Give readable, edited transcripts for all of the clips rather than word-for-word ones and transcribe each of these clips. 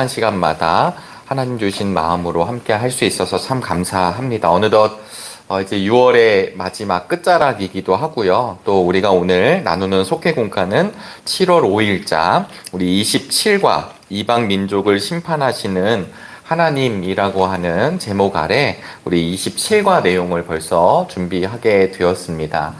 시간마다 하나님 주신 마음으로 함께 할 수 있어서 참 감사합니다. 어느덧 이제 6월의 마지막 끝자락이기도 하고요. 또 우리가 오늘 나누는 속회 공과는 7월 5일자 우리 27과 이방 민족을 심판하시는 하나님이라고 하는 제목 아래 우리 27과 내용을 벌써 준비하게 되었습니다.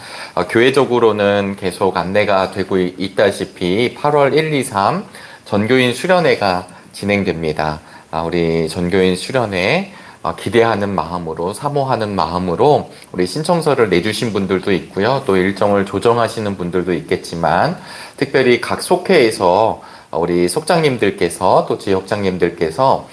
교회적으로는 계속 안내가 되고 있다시피 8월 1, 2, 3 전교인 수련회가 진행됩니다. 우리 전교인 수련회 기대하는 마음으로, 사모하는 마음으로 우리 신청서를 내주신 분들도 있고요. 또 일정을 조정하시는 분들도 있겠지만 특별히 각 속회에서 우리 속장님들께서 또 지역장님들께서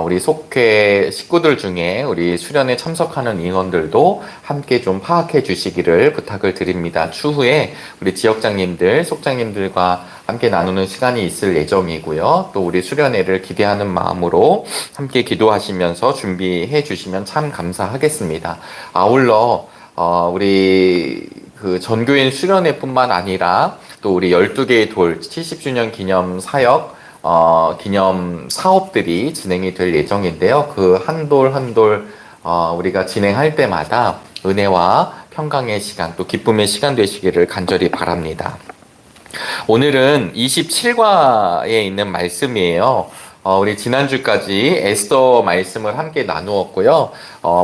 우리 속회 식구들 중에 우리 수련에 참석하는 인원들도 함께 좀 파악해 주시기를 부탁을 드립니다. 추후에 우리 지역장님들, 속장님들과 함께 나누는 시간이 있을 예정이고요. 또 우리 수련회를 기대하는 마음으로 함께 기도하시면서 준비해 주시면 참 감사하겠습니다. 아울러 우리 그 전교인 수련회뿐만 아니라 또 우리 12개의 돌 70주년 기념 사역 기념 사업들이 진행이 될 예정인데요. 그 한 돌 한 돌 우리가 진행할 때마다 은혜와 평강의 시간 또 기쁨의 시간 되시기를 간절히 바랍니다. 오늘은 27과에 있는 말씀이에요. 우리 지난주까지 에스더 말씀을 함께 나누었고요.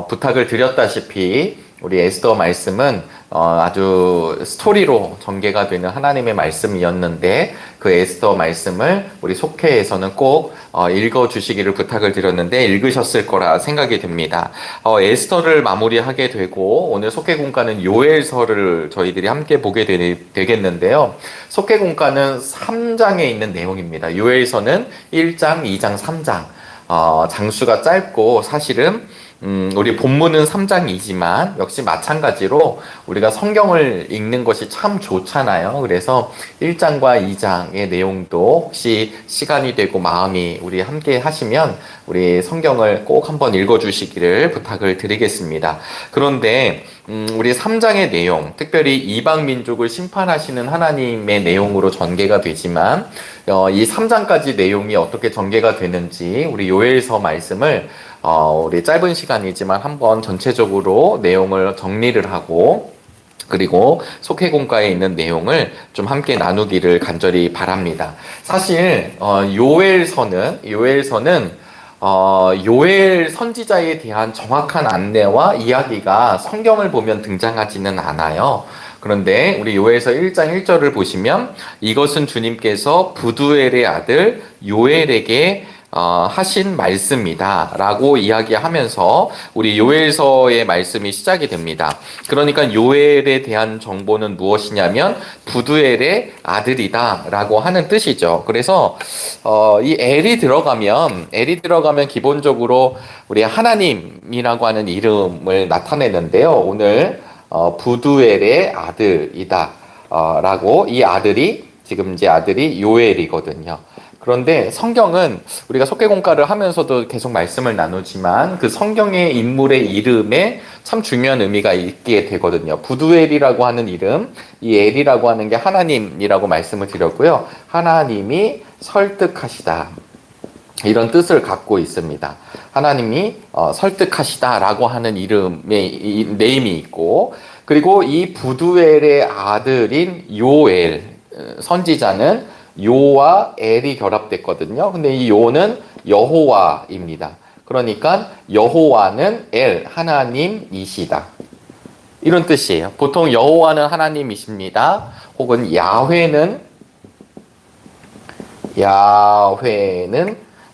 부탁을 드렸다시피 우리 에스더 말씀은 아주 스토리로 전개가 되는 하나님의 말씀이었는데 그 에스더 말씀을 우리 속회에서는 꼭 읽어주시기를 부탁을 드렸는데 읽으셨을 거라 생각이 됩니다. 에스더를 마무리하게 되고 오늘 속회 공과는 요엘서를 저희들이 함께 보게 되겠는데요. 속회 공과는 3장에 있는 내용입니다. 요엘서는 1장, 2장, 3장 장수가 짧고 사실은 우리 본문은 3장이지만 역시 마찬가지로 우리가 성경을 읽는 것이 참 좋잖아요. 그래서 1장과 2장의 내용도 혹시 시간이 되고 마음이 우리 함께 하시면 우리 성경을 꼭 한번 읽어주시기를 부탁을 드리겠습니다. 그런데 우리 3장의 내용, 특별히 이방 민족을 심판하시는 하나님의 내용으로 전개가 되지만 이 3장까지 내용이 어떻게 전개가 되는지 우리 요엘서 말씀을 우리 짧은 시간이지만 한번 전체적으로 내용을 정리를 하고 그리고 속회 공과에 있는 내용을 좀 함께 나누기를 간절히 바랍니다. 사실 요엘서는 요엘 선지자에 대한 정확한 안내와 이야기가 성경을 보면 등장하지는 않아요. 그런데 우리 요엘서 1장 1절을 보시면 이것은 주님께서 부두엘의 아들 요엘에게 하신 말씀이다 라고 이야기하면서 우리 요엘서의 말씀이 시작이 됩니다. 그러니까 요엘에 대한 정보는 무엇이냐면 부두엘의 아들이다 라고 하는 뜻이죠. 그래서 이 엘이 들어가면 기본적으로 우리 하나님이라고 하는 이름을 나타내는데요. 오늘 부두엘의 아들이다 라고 이 아들이 지금 이제 아들이 요엘이거든요. 그런데 성경은 우리가 속회공과를 하면서도 계속 말씀을 나누지만 그 성경의 인물의 이름에 참 중요한 의미가 있게 되거든요. 부두엘이라고 하는 이름, 이 엘이라고 하는 게 하나님이라고 말씀을 드렸고요. 하나님이 설득하시다. 이런 뜻을 갖고 있습니다. 하나님이 설득하시다라고 하는 이름의 네임이 있고 그리고 이 부두엘의 아들인 요엘 선지자는 요와 엘이 결합됐거든요. 근데 이 요는 여호와입니다. 그러니까 여호와는 엘, 하나님이시다. 이런 뜻이에요. 보통 여호와는 하나님이십니다. 혹은 야훼는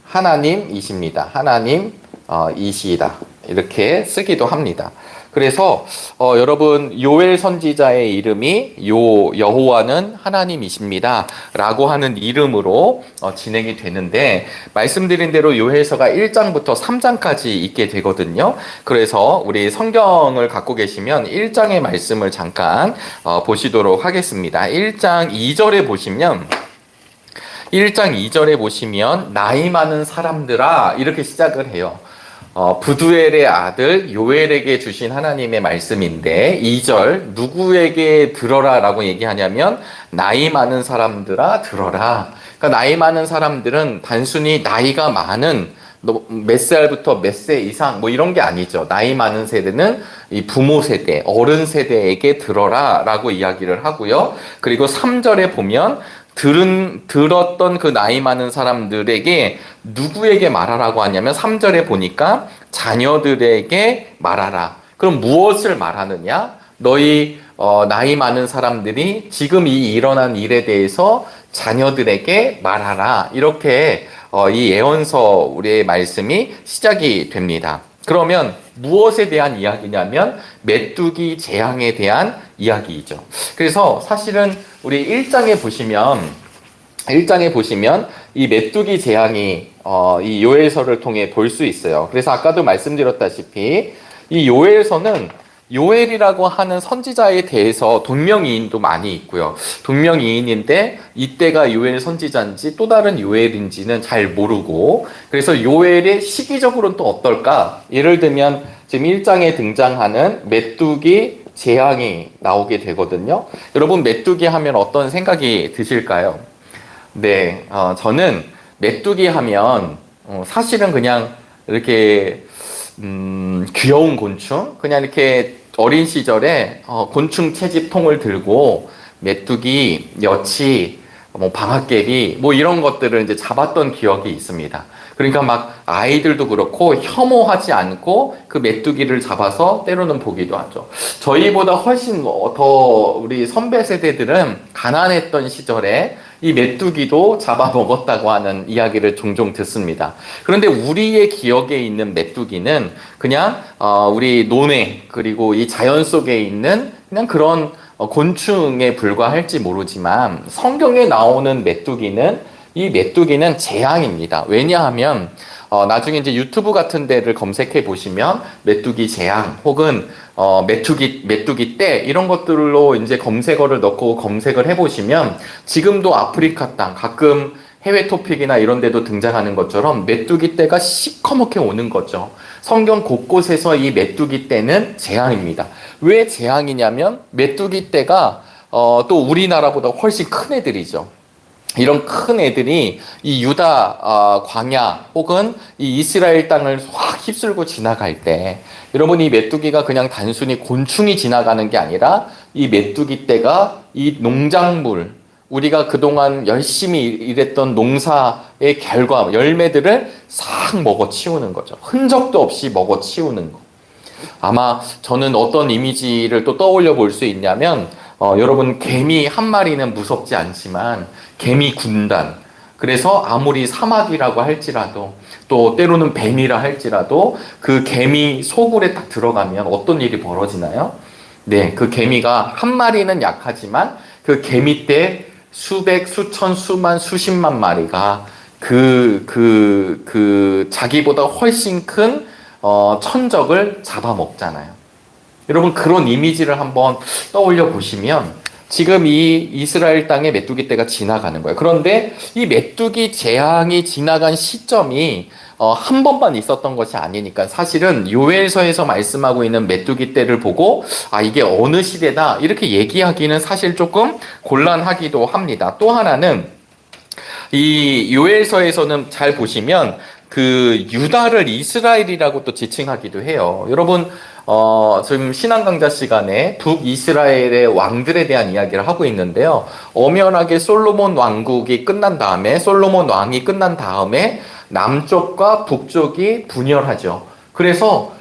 하나님이십니다. 하나님이시다. 이렇게 쓰기도 합니다. 그래서 여러분 요엘 선지자의 이름이 여호와는 하나님이십니다 라고 하는 이름으로 진행이 되는데 말씀드린 대로 요엘서가 1장부터 3장까지 있게 되거든요. 그래서 우리 성경을 갖고 계시면 1장의 말씀을 잠깐 보시도록 하겠습니다. 1장 2절에 보시면 나이 많은 사람들아 이렇게 시작을 해요. 부두엘의 아들 요엘에게 주신 하나님의 말씀인데 2절 누구에게 들어라 라고 얘기하냐면 나이 많은 사람들아 들어라. 그러니까 나이 많은 사람들은 단순히 나이가 많은 몇 살부터 몇 세 이상 뭐 이런 게 아니죠. 나이 많은 세대는 이 부모 세대, 어른 세대에게 들어라 라고 이야기를 하고요. 그리고 3절에 보면 들었던 그 나이 많은 사람들에게 누구에게 말하라고 하냐면 3절에 보니까 자녀들에게 말하라. 그럼 무엇을 말하느냐? 너희 나이 많은 사람들이 지금 이 일어난 일에 대해서 자녀들에게 말하라. 이렇게 이 예언서 우리의 말씀이 시작이 됩니다. 그러면 무엇에 대한 이야기냐면 메뚜기 재앙에 대한 이야기이죠. 그래서 사실은 우리 1장에 보시면 이 메뚜기 재앙이 이 요엘서를 통해 볼 수 있어요. 그래서 아까도 말씀드렸다시피 이 요엘서는 요엘이라고 하는 선지자에 대해서 동명이인도 많이 있고요. 동명이인인데 이때가 요엘 선지자인지 또 다른 요엘인지는 잘 모르고, 그래서 요엘의 시기적으로는 또 어떨까? 예를 들면 지금 1장에 등장하는 메뚜기 재앙이 나오게 되거든요. 여러분 메뚜기 하면 어떤 생각이 드실까요? 네, 저는 메뚜기 하면 사실은 그냥 이렇게 귀여운 곤충? 그냥 이렇게 어린 시절에 곤충 채집통을 들고 메뚜기, 여치, 뭐 방앗개비 뭐 이런 것들을 이제 잡았던 기억이 있습니다. 그러니까 막 아이들도 그렇고 혐오하지 않고 그 메뚜기를 잡아서 때로는 보기도 하죠. 저희보다 훨씬 더 우리 선배 세대들은 가난했던 시절에 이 메뚜기도 잡아먹었다고 하는 이야기를 종종 듣습니다. 그런데 우리의 기억에 있는 메뚜기는 그냥 우리 논에 그리고 이 자연 속에 있는 그냥 그런 곤충에 불과할지 모르지만 성경에 나오는 이 메뚜기는 재앙입니다. 왜냐하면 나중에 이제 유튜브 같은 데를 검색해 보시면 메뚜기 재앙 혹은 메뚜기 떼 이런 것들로 이제 검색어를 넣고 검색을 해 보시면 지금도 아프리카 땅 가끔 해외 토픽이나 이런 데도 등장하는 것처럼 메뚜기 떼가 시커멓게 오는 거죠. 성경 곳곳에서 이 메뚜기 떼는 재앙입니다. 왜 재앙이냐면 메뚜기 떼가 또 우리나라보다 훨씬 큰 애들이죠. 이런 큰 애들이 이 유다 광야 혹은 이 이스라엘 땅을 확 휩쓸고 지나갈 때, 여러분 이 메뚜기가 그냥 단순히 곤충이 지나가는 게 아니라 이 메뚜기 떼가 이 농작물, 우리가 그동안 열심히 일했던 농사의 결과 열매들을 싹 먹어치우는 거죠. 흔적도 없이 먹어치우는 거. 아마 저는 어떤 이미지를 또 떠올려 볼 수 있냐면 여러분 개미 한 마리는 무섭지 않지만 개미 군단, 그래서 아무리 사막이라고 할지라도 또 때로는 뱀이라 할지라도 그 개미 소굴에 딱 들어가면 어떤 일이 벌어지나요? 네, 그 개미가 한 마리는 약하지만 그 개미 떼 수백, 수천, 수만, 수십만 마리가 자기보다 훨씬 큰 천적을 잡아먹잖아요. 여러분 그런 이미지를 한번 떠올려 보시면 지금 이 이스라엘 땅에 메뚜기 떼가 지나가는 거예요. 그런데 이 메뚜기 재앙이 지나간 시점이 한 번만 있었던 것이 아니니까 사실은 요엘서에서 말씀하고 있는 메뚜기 떼를 보고 이게 어느 시대다 이렇게 얘기하기는 사실 조금 곤란하기도 합니다. 또 하나는 이 요엘서에서는 잘 보시면 그 유다를 이스라엘이라고 또 지칭하기도 해요. 여러분 지금 신앙 강좌 시간에 북이스라엘의 왕들에 대한 이야기를 하고 있는데요. 엄연하게 솔로몬 왕국이 끝난 다음에 솔로몬 왕이 끝난 다음에 남쪽과 북쪽이 분열하죠. 그래서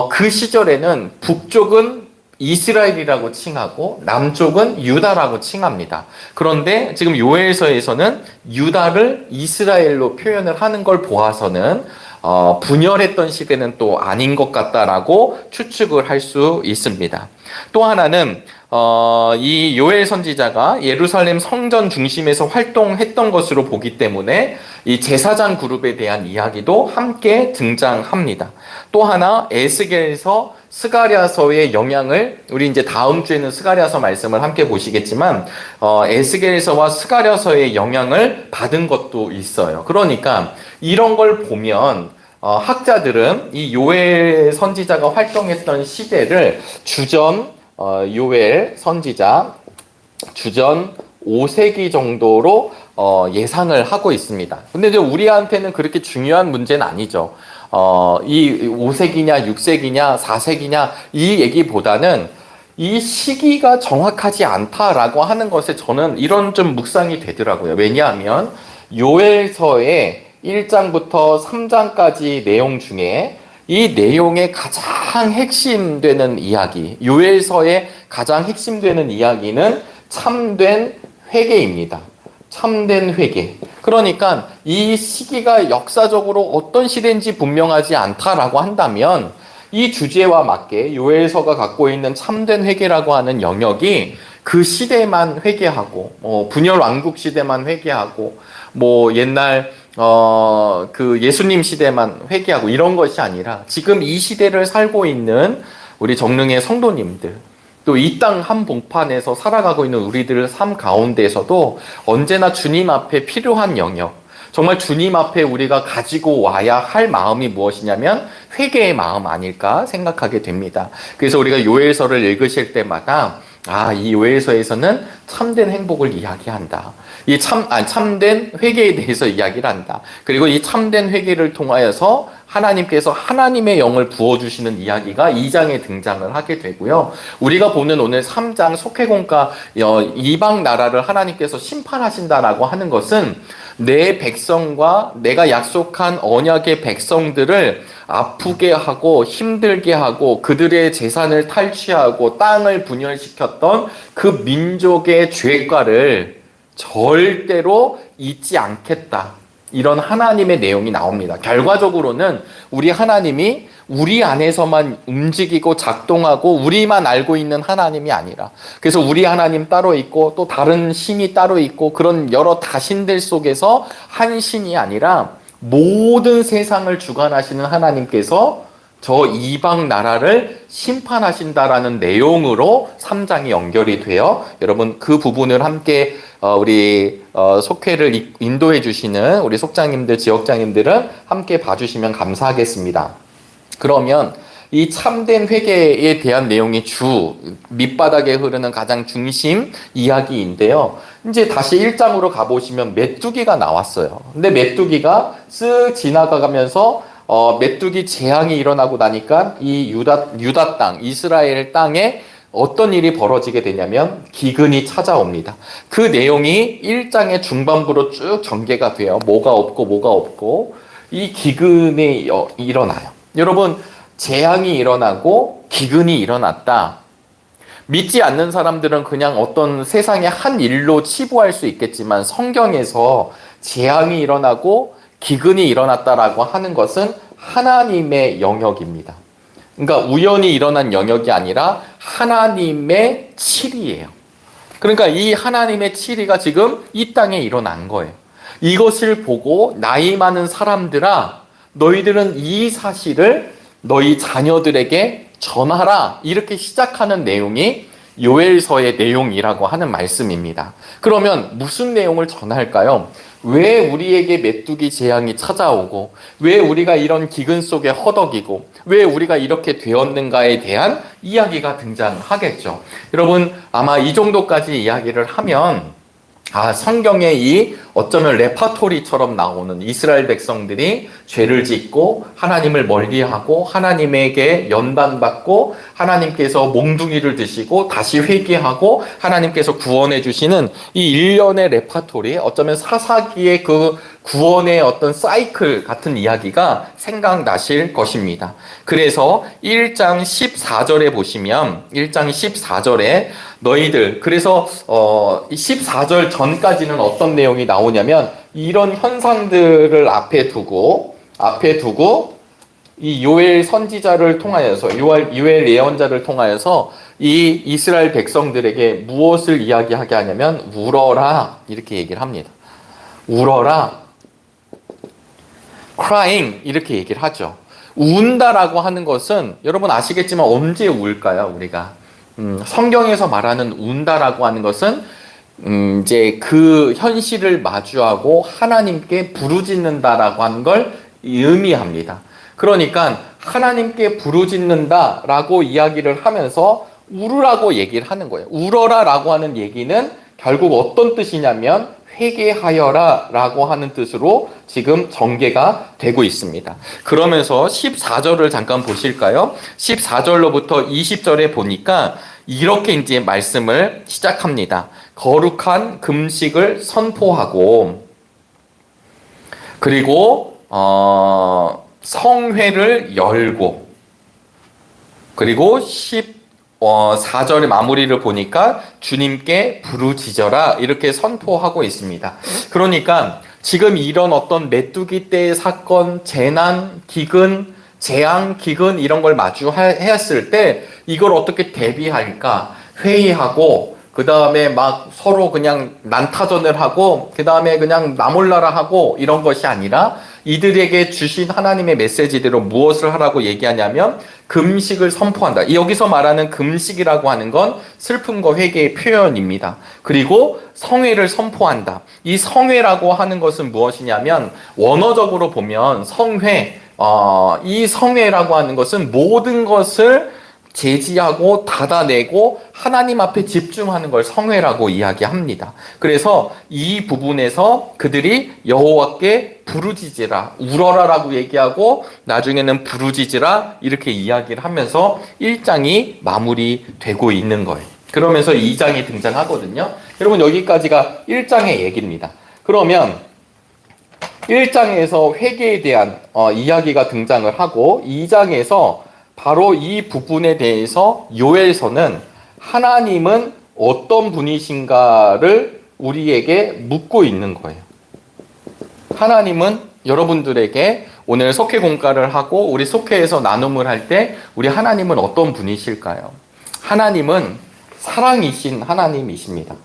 그 시절에는 북쪽은 이스라엘이라고 칭하고 남쪽은 유다라고 칭합니다. 그런데 지금 요엘서에서는 유다를 이스라엘로 표현을 하는 걸 보아서는 분열했던 시대는 또 아닌 것 같다라고 추측을 할 수 있습니다. 또 하나는 이 요엘 선지자가 예루살렘 성전 중심에서 활동했던 것으로 보기 때문에 이 제사장 그룹에 대한 이야기도 함께 등장합니다. 또 하나 에스겔서 스가랴서의 영향을, 우리 이제 다음 주에는 스가랴서 말씀을 함께 보시겠지만 에스겔서와 스가랴서의 영향을 받은 것도 있어요. 그러니까 이런 걸 보면 학자들은 이 요엘 선지자가 활동했던 시대를 주전 요엘 선지자 주전 5세기 정도로 예상을 하고 있습니다. 근데 이제 우리한테는 그렇게 중요한 문제는 아니죠. 이 5세기냐, 6세기냐, 4세기냐, 이 얘기보다는 이 시기가 정확하지 않다라고 하는 것에 저는 이런 좀 묵상이 되더라고요. 왜냐하면 요엘서의 1장부터 3장까지 내용 중에 이 내용의 가장 핵심되는 이야기, 요엘서의 가장 핵심되는 이야기는 참된 회개입니다. 참된 회개. 그러니까 이 시기가 역사적으로 어떤 시대인지 분명하지 않다라고 한다면 이 주제와 맞게 요엘서가 갖고 있는 참된 회개라고 하는 영역이 그 시대만 회개하고, 분열 왕국 시대만 회개하고, 옛날 그 예수님 시대만 회개하고 이런 것이 아니라 지금 이 시대를 살고 있는 우리 정릉의 성도님들, 또 이 땅 한복판에서 살아가고 있는 우리들 삶 가운데에서도 언제나 주님 앞에 필요한 영역, 정말 주님 앞에 우리가 가지고 와야 할 마음이 무엇이냐면 회개의 마음 아닐까 생각하게 됩니다. 그래서 우리가 요엘서를 읽으실 때마다 이 요엘서에서는 참된 행복을 이야기한다. 참된 회개에 대해서 이야기를 한다. 그리고 이 참된 회개를 통하여서 하나님께서 하나님의 영을 부어주시는 이야기가 2장에 등장을 하게 되고요. 우리가 보는 오늘 3장 속회공과 이방 나라를 하나님께서 심판하신다라고 하는 것은 내 백성과 내가 약속한 언약의 백성들을 아프게 하고 힘들게 하고 그들의 재산을 탈취하고 땅을 분열시켰던 그 민족의 죄과를 절대로 잊지 않겠다. 이런 하나님의 내용이 나옵니다. 결과적으로는 우리 하나님이 우리 안에서만 움직이고 작동하고 우리만 알고 있는 하나님이 아니라, 그래서 우리 하나님 따로 있고 또 다른 신이 따로 있고 그런 여러 다신들 속에서 한 신이 아니라 모든 세상을 주관하시는 하나님께서 저 이방 나라를 심판하신다라는 내용으로 3장이 연결이 돼요. 여러분 그 부분을 함께 우리 속회를 인도해 주시는 우리 속장님들, 지역장님들은 함께 봐주시면 감사하겠습니다. 그러면 이 참된 회개에 대한 내용이 밑바닥에 흐르는 가장 중심 이야기인데요. 이제 다시 1장으로 가보시면 메뚜기가 나왔어요. 근데 메뚜기가 쓱 지나가면서 메뚜기 재앙이 일어나고 나니까 이 유다 땅, 이스라엘 땅에 어떤 일이 벌어지게 되냐면 기근이 찾아옵니다. 그 내용이 1장의 중반부로 쭉 전개가 돼요. 뭐가 없고 이 기근이 일어나요. 여러분, 재앙이 일어나고 기근이 일어났다. 믿지 않는 사람들은 그냥 어떤 세상의 한 일로 치부할 수 있겠지만 성경에서 재앙이 일어나고 기근이 일어났다라고 하는 것은 하나님의 영역입니다. 그러니까 우연히 일어난 영역이 아니라 하나님의 칠이에요. 그러니까 이 하나님의 칠이가 지금 이 땅에 일어난 거예요. 이것을 보고 나이 많은 사람들아, 너희들은 이 사실을 너희 자녀들에게 전하라. 이렇게 시작하는 내용이 요엘서의 내용이라고 하는 말씀입니다. 그러면 무슨 내용을 전할까요? 왜 우리에게 메뚜기 재앙이 찾아오고, 왜 우리가 이런 기근 속에 허덕이고, 왜 우리가 이렇게 되었는가에 대한 이야기가 등장하겠죠. 여러분, 아마 이 정도까지 이야기를 하면 성경에 이 어쩌면 레파토리처럼 나오는 이스라엘 백성들이 죄를 짓고 하나님을 멀리하고 하나님에게 연단받고 하나님께서 몽둥이를 드시고 다시 회개하고 하나님께서 구원해 주시는 이 일련의 레파토리, 어쩌면 사사기의 그 구원의 어떤 사이클 같은 이야기가 생각나실 것입니다. 그래서 1장 14절에 보시면 1장 14절에 너희들, 그래서 14절 전까지는 어떤 내용이 나오냐면 이런 현상들을 앞에 두고 이 요엘 선지자를 통하여서 요엘 예언자를 통하여서 이 이스라엘 백성들에게 무엇을 이야기하게 하냐면 울어라 이렇게 얘기를 합니다. 울어라, crying 이렇게 얘기를 하죠. 운다라고 하는 것은 여러분 아시겠지만 언제 울까요? 우리가 성경에서 말하는 운다라고 하는 것은 이제 그 현실을 마주하고 하나님께 부르짖는다라고 하는 걸 의미합니다. 그러니까 하나님께 부르짖는다라고 이야기를 하면서 울으라고 얘기를 하는 거예요. 울어라라고 하는 얘기는 결국 어떤 뜻이냐면 회개하여라 라고 하는 뜻으로 지금 전개가 되고 있습니다. 그러면서 14절을 잠깐 보실까요? 14절로부터 20절에 보니까 이렇게 이제 말씀을 시작합니다. 거룩한 금식을 선포하고, 그리고 성회를 열고, 그리고 4절의 마무리를 보니까 주님께 부르짖어라 이렇게 선포하고 있습니다. 그러니까 지금 이런 어떤 메뚜기 떼의 사건, 재난, 기근, 재앙, 기근 이런 걸 마주했을 때 이걸 어떻게 대비할까 회의하고, 그 다음에 막 서로 그냥 난타전을 하고, 그 다음에 그냥 나 몰라라 하고 이런 것이 아니라 이들에게 주신 하나님의 메시지대로 무엇을 하라고 얘기하냐면 금식을 선포한다. 여기서 말하는 금식이라고 하는 건 슬픔과 회개의 표현입니다. 그리고 성회를 선포한다. 이 성회라고 하는 것은 무엇이냐면 원어적으로 보면 성회, 이 성회라고 하는 것은 모든 것을 제지하고 닫아내고 하나님 앞에 집중하는 걸 성회라고 이야기합니다. 그래서 이 부분에서 그들이 여호와께 부르짖으라, 울어라라고 얘기하고 나중에는 부르짖으라 이렇게 이야기를 하면서 1장이 마무리되고 있는 거예요. 그러면서 2장이 등장하거든요. 여러분 여기까지가 1장의 얘기입니다. 그러면 1장에서 회개에 대한 이야기가 등장을 하고 2장에서 바로 이 부분에 대해서 요엘서는 하나님은 어떤 분이신가를 우리에게 묻고 있는 거예요. 하나님은 여러분들에게 오늘 속회 공과를 하고 우리 속회에서 나눔을 할 때 우리 하나님은 어떤 분이실까요? 하나님은 사랑이신 하나님이십니다.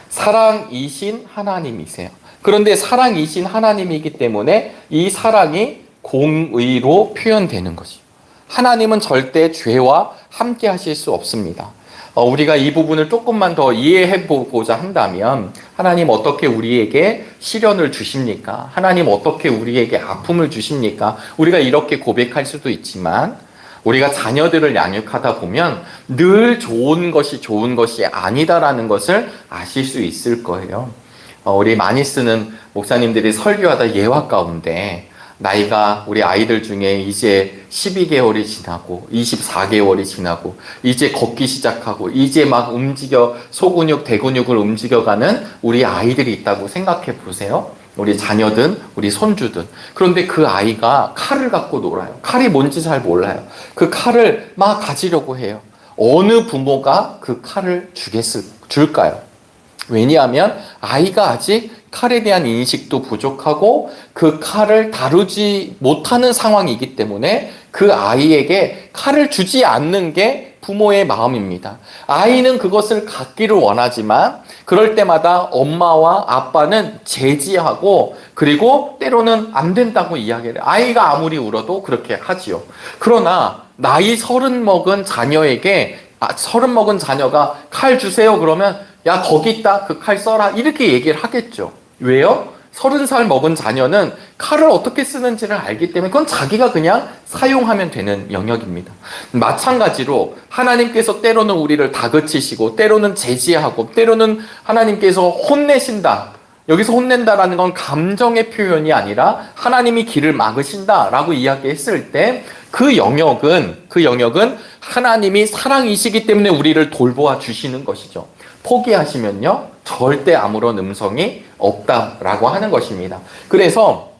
사랑이신 하나님이세요. 그런데 사랑이신 하나님이기 때문에 이 사랑이 공의로 표현되는 것이죠. 하나님은 절대 죄와 함께 하실 수 없습니다. 우리가 이 부분을 조금만 더 이해해 보고자 한다면 하나님 어떻게 우리에게 시련을 주십니까? 하나님 어떻게 우리에게 아픔을 주십니까? 우리가 이렇게 고백할 수도 있지만 우리가 자녀들을 양육하다 보면 늘 좋은 것이 아니다라는 것을 아실 수 있을 거예요. 우리 많이 쓰는 목사님들이 설교하다 예화 가운데 나이가 우리 아이들 중에 이제 12개월이 지나고 24개월이 지나고 이제 걷기 시작하고 이제 막 움직여 소근육, 대근육을 움직여가는 우리 아이들이 있다고 생각해 보세요. 우리 자녀든 우리 손주든. 그런데 그 아이가 칼을 갖고 놀아요. 칼이 뭔지 잘 몰라요. 그 칼을 막 가지려고 해요. 어느 부모가 그 칼을 줄까요? 왜냐하면 아이가 아직 칼에 대한 인식도 부족하고 그 칼을 다루지 못하는 상황이기 때문에 그 아이에게 칼을 주지 않는 게 부모의 마음입니다. 아이는 그것을 갖기를 원하지만 그럴 때마다 엄마와 아빠는 제지하고 그리고 때로는 안 된다고 이야기를 해요. 아이가 아무리 울어도 그렇게 하지요. 그러나 나이 30 먹은 자녀에게 30 먹은 자녀가 칼 주세요 그러면 야 거기 있다 그 칼 써라 이렇게 얘기를 하겠죠. 왜요? 30살 먹은 자녀는 칼을 어떻게 쓰는지를 알기 때문에 그건 자기가 그냥 사용하면 되는 영역입니다. 마찬가지로 하나님께서 때로는 우리를 다그치시고 때로는 제지하고 때로는 하나님께서 혼내신다. 여기서 혼낸다라는 건 감정의 표현이 아니라 하나님이 길을 막으신다라고 이야기했을 때 그 영역은 하나님이 사랑이시기 때문에 우리를 돌보아 주시는 것이죠. 포기하시면요 절대 아무런 음성이 없다라고 하는 것입니다. 그래서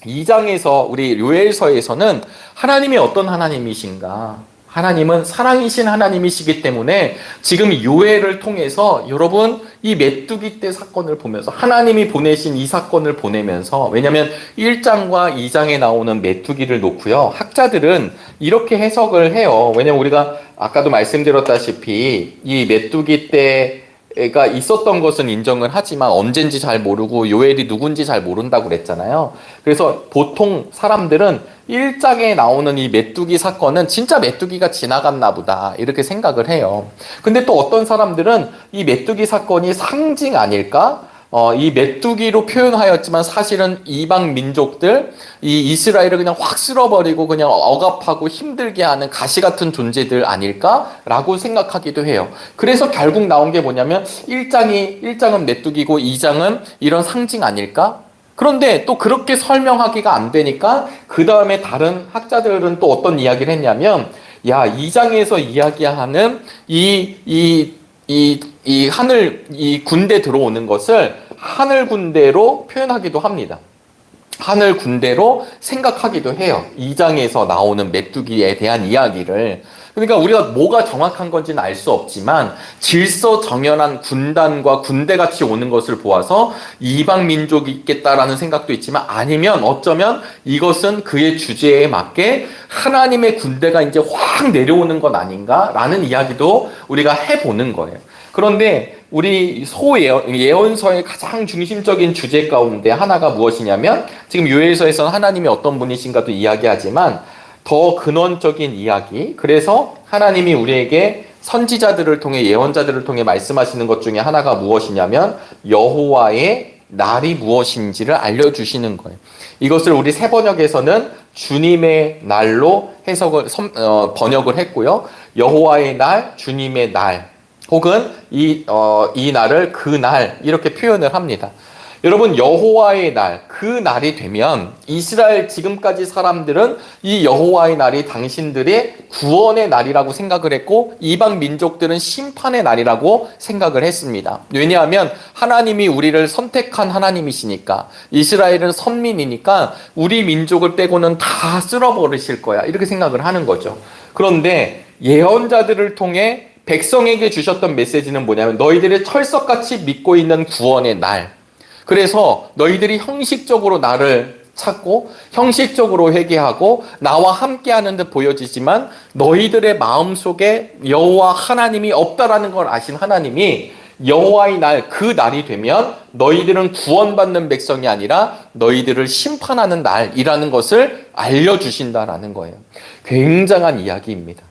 2장에서 우리 요엘서에서는 하나님이 어떤 하나님이신가? 하나님은 사랑이신 하나님이시기 때문에 지금 요엘을 통해서 여러분 이 메뚜기 떼 사건을 보면서 하나님이 보내신 이 사건을 보내면서 왜냐하면 1장과 2장에 나오는 메뚜기를 놓고요 학자들은 이렇게 해석을 해요. 왜냐하면 우리가 아까도 말씀드렸다시피 이 메뚜기 떼가 있었던 것은 인정을 하지만 언젠지 잘 모르고 요엘이 누군지 잘 모른다고 그랬잖아요. 그래서 보통 사람들은 1장에 나오는 이 메뚜기 사건은 진짜 메뚜기가 지나갔나 보다 이렇게 생각을 해요. 근데 또 어떤 사람들은 이 메뚜기 사건이 상징 아닐까? 이 메뚜기로 표현하였지만 사실은 이방 민족들, 이 이스라엘을 그냥 확 쓸어버리고 그냥 억압하고 힘들게 하는 가시 같은 존재들 아닐까라고 생각하기도 해요. 그래서 결국 나온 게 뭐냐면 1장은 메뚜기고 2장은 이런 상징 아닐까? 그런데 또 그렇게 설명하기가 안 되니까 그 다음에 다른 학자들은 또 어떤 이야기를 했냐면, 야, 2장에서 이야기하는 이 군대 들어오는 것을 하늘 군대로 표현하기도 합니다. 하늘 군대로 생각하기도 해요. 2장에서 나오는 메뚜기에 대한 이야기를. 그러니까 우리가 뭐가 정확한 건지는 알 수 없지만 질서정연한 군단과 군대같이 오는 것을 보아서 이방 민족이 있겠다라는 생각도 있지만, 아니면 어쩌면 이것은 그의 주제에 맞게 하나님의 군대가 이제 확 내려오는 것 아닌가라는 이야기도 우리가 해보는 거예요. 그런데 우리 예언서의 가장 중심적인 주제 가운데 하나가 무엇이냐면, 지금 요엘서에서는 하나님이 어떤 분이신가도 이야기하지만 더 근원적인 이야기, 그래서 하나님이 우리에게 선지자들을 통해, 예언자들을 통해 말씀하시는 것 중에 하나가 무엇이냐면 여호와의 날이 무엇인지를 알려주시는 거예요. 이것을 우리 새번역에서는 주님의 날로 번역을 했고요. 여호와의 날, 주님의 날, 혹은 이 날을 그 날, 이렇게 표현을 합니다. 여러분, 여호와의 날, 그 날이 되면 이스라엘 지금까지 사람들은 이 여호와의 날이 당신들의 구원의 날이라고 생각을 했고, 이방 민족들은 심판의 날이라고 생각을 했습니다. 왜냐하면 하나님이 우리를 선택한 하나님이시니까, 이스라엘은 선민이니까 우리 민족을 빼고는 다 쓸어버리실 거야, 이렇게 생각을 하는 거죠. 그런데 예언자들을 통해 백성에게 주셨던 메시지는 뭐냐면, 너희들의 철석같이 믿고 있는 구원의 날, 그래서 너희들이 형식적으로 나를 찾고 형식적으로 회개하고 나와 함께하는 듯 보여지지만 너희들의 마음속에 여호와 하나님이 없다라는 걸 아신 하나님이 여호와의 날, 그 날이 되면 너희들은 구원받는 백성이 아니라 너희들을 심판하는 날이라는 것을 알려주신다라는 거예요. 굉장한 이야기입니다.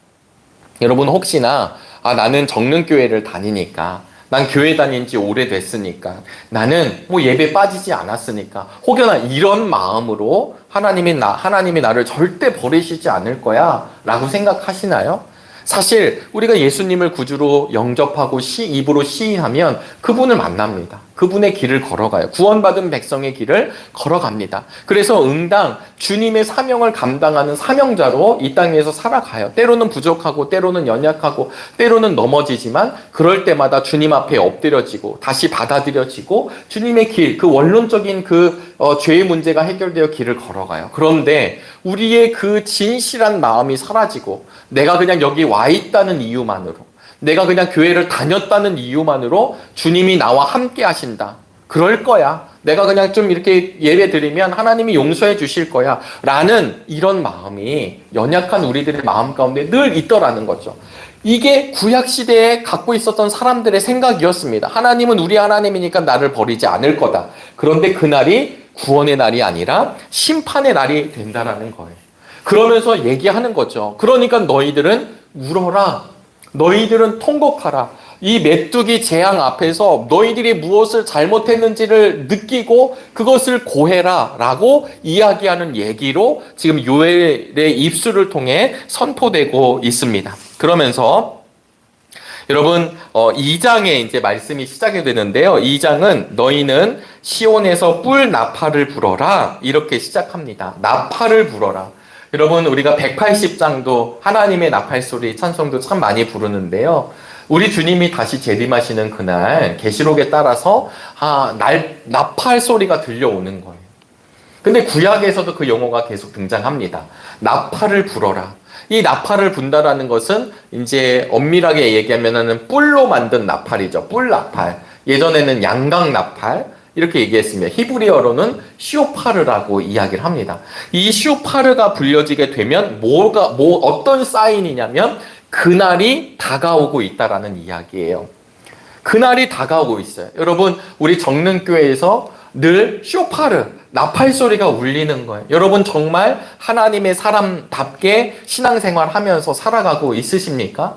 여러분, 혹시나 나는 정릉교회를 다니니까, 난 교회 다닌 지 오래됐으니까, 나는 뭐 예배 빠지지 않았으니까, 혹여나 이런 마음으로 하나님이 나를 절대 버리시지 않을 거야 라고 생각하시나요? 사실 우리가 예수님을 구주로 영접하고 입으로 시인하면 그분을 만납니다. 그분의 길을 걸어가요. 구원받은 백성의 길을 걸어갑니다. 그래서 응당 주님의 사명을 감당하는 사명자로 이 땅에서 살아가요. 때로는 부족하고 때로는 연약하고 때로는 넘어지지만 그럴 때마다 주님 앞에 엎드려지고 다시 받아들여지고 주님의 길, 그 원론적인 죄의 문제가 해결되어 길을 걸어가요. 그런데 우리의 그 진실한 마음이 사라지고 내가 그냥 여기 와 있다는 이유만으로, 내가 그냥 교회를 다녔다는 이유만으로 주님이 나와 함께 하신다, 그럴 거야, 내가 그냥 좀 이렇게 예배 드리면 하나님이 용서해 주실 거야 라는 이런 마음이 연약한 우리들의 마음 가운데 늘 있더라는 거죠. 이게 구약시대에 갖고 있었던 사람들의 생각이었습니다. 하나님은 우리 하나님이니까 나를 버리지 않을 거다. 그런데 그날이 구원의 날이 아니라 심판의 날이 된다라는 거예요. 그러면서 얘기하는 거죠. 그러니까 너희들은 울어라. 너희들은 통곡하라. 이 메뚜기 재앙 앞에서 너희들이 무엇을 잘못했는지를 느끼고 그것을 고해라 라고 이야기하는 얘기로 지금 요엘의 입술을 통해 선포되고 있습니다. 그러면서 여러분 2장에 이제 말씀이 시작이 되는데요. 2장은 너희는 시온에서 뿔 나팔을 불어라, 이렇게 시작합니다. 나팔을 불어라. 여러분, 우리가 180장도 하나님의 나팔 소리 찬송도 참 많이 부르는데요. 우리 주님이 다시 재림하시는 그날 계시록에 따라서 나팔 소리가 들려오는 거예요. 근데 구약에서도 그 용어가 계속 등장합니다. 나팔을 불어라. 이 나팔을 분다라는 것은 이제 엄밀하게 얘기하면은 뿔로 만든 나팔이죠. 뿔 나팔. 예전에는 양각 나팔, 이렇게 얘기했습니다. 히브리어로는 시오파르라고 이야기를 합니다. 이 시오파르가 불려지게 되면 어떤 사인이냐면 그날이 다가오고 있다라는 이야기예요. 그날이 다가오고 있어요. 여러분, 우리 정릉교회에서 늘 시오파르, 나팔 소리가 울리는 거예요. 여러분, 정말 하나님의 사람답게 신앙생활 하면서 살아가고 있으십니까?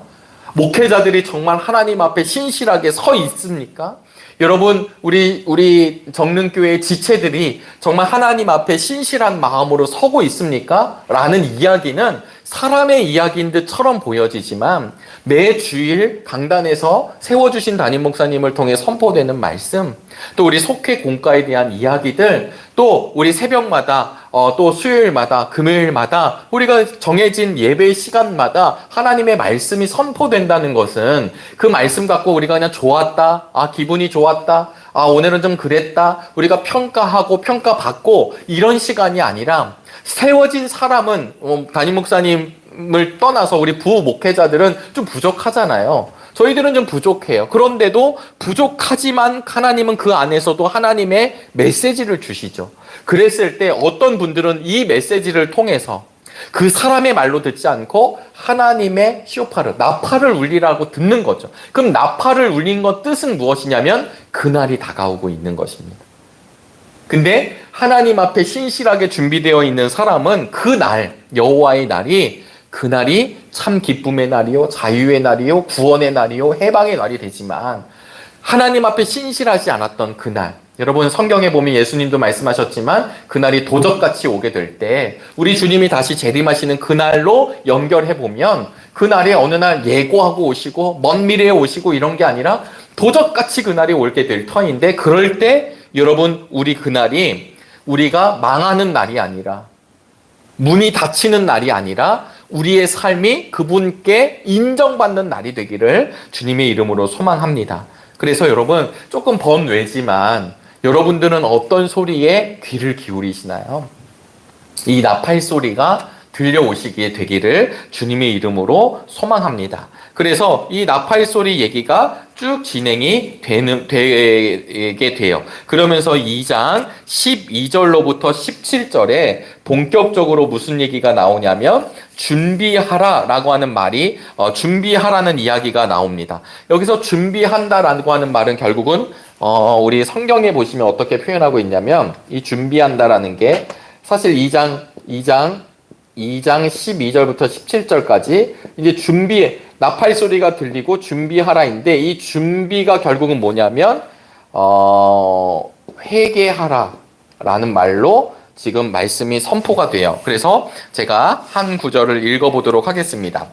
목회자들이 정말 하나님 앞에 신실하게 서 있습니까? 여러분, 우리 정릉교회 지체들이 정말 하나님 앞에 신실한 마음으로 서고 있습니까? 라는 이야기는 사람의 이야기인 듯처럼 보여지지만 매 주일 강단에서 세워주신 담임 목사님을 통해 선포되는 말씀, 또 우리 속회 공과에 대한 이야기들, 또 우리 새벽마다 또 수요일마다 금요일마다 우리가 정해진 예배 시간마다 하나님의 말씀이 선포된다는 것은 그 말씀 갖고 우리가 그냥 좋았다, 기분이 좋았다, 오늘은 좀 그랬다, 우리가 평가하고 평가받고 이런 시간이 아니라 세워진 사람은 담임 목사님을 떠나서 우리 부호 목회자들은 좀 부족하잖아요. 저희들은 좀 부족해요. 그런데도 부족하지만 하나님은 그 안에서도 하나님의 메시지를 주시죠. 그랬을 때 어떤 분들은 이 메시지를 통해서 그 사람의 말로 듣지 않고 하나님의 쇼파를, 나팔을 울리라고 듣는 거죠. 그럼 나팔을 울린 것 뜻은 무엇이냐면 그날이 다가오고 있는 것입니다. 근데 하나님 앞에 신실하게 준비되어 있는 사람은 그 날, 여호와의 날이 그날이 참 기쁨의 날이요, 자유의 날이요, 구원의 날이요, 해방의 날이 되지만 하나님 앞에 신실하지 않았던 그날, 여러분 성경에 보면 예수님도 말씀하셨지만 그날이 도적같이 오게 될 때 우리 주님이 다시 재림하시는 그날로 연결해보면 그날에 어느 날 예고하고 오시고 먼 미래에 오시고 이런 게 아니라 도적같이 그날이 오게 될 터인데, 그럴 때 여러분 우리 그날이 우리가 망하는 날이 아니라 문이 닫히는 날이 아니라 우리의 삶이 그분께 인정받는 날이 되기를 주님의 이름으로 소망합니다. 그래서 여러분 조금 번외지만 여러분들은 어떤 소리에 귀를 기울이시나요? 이 나팔 소리가 들려오시기에 되기를 주님의 이름으로 소망합니다. 그래서 이 나팔 소리 얘기가 쭉 진행이 되게 돼요. 그러면서 2장 12절로부터 17절에 본격적으로 무슨 얘기가 나오냐면 준비하라라고 하는 말이 준비하라는 이야기가 나옵니다. 여기서 준비한다라고 하는 말은 결국은 우리 성경에 보시면 어떻게 표현하고 있냐면 이 준비한다라는 게 사실 2장 12절부터 17절까지 이제 나팔 소리가 들리고 준비하라인데, 이 준비가 결국은 뭐냐면 회개하라라는 말로 지금 말씀이 선포가 돼요. 그래서 제가 한 구절을 읽어보도록 하겠습니다.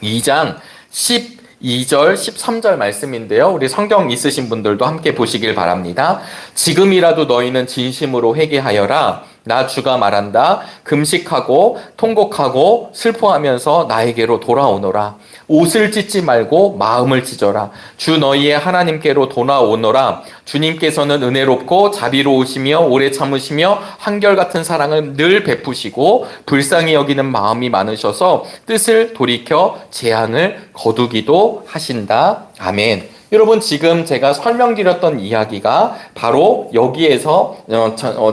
2장 12절, 13절 말씀인데요. 우리 성경 있으신 분들도 함께 보시길 바랍니다. 지금이라도 너희는 진심으로 회개하여라. 나 주가 말한다. 금식하고 통곡하고 슬퍼하면서 나에게로 돌아오너라. 옷을 찢지 말고 마음을 찢어라. 주 너희의 하나님께로 돌아오너라. 주님께서는 은혜롭고 자비로우시며 오래 참으시며 한결같은 사랑을 늘 베푸시고 불쌍히 여기는 마음이 많으셔서 뜻을 돌이켜 재앙을 거두기도 하신다. 아멘. 여러분, 지금 제가 설명드렸던 이야기가 바로 여기에서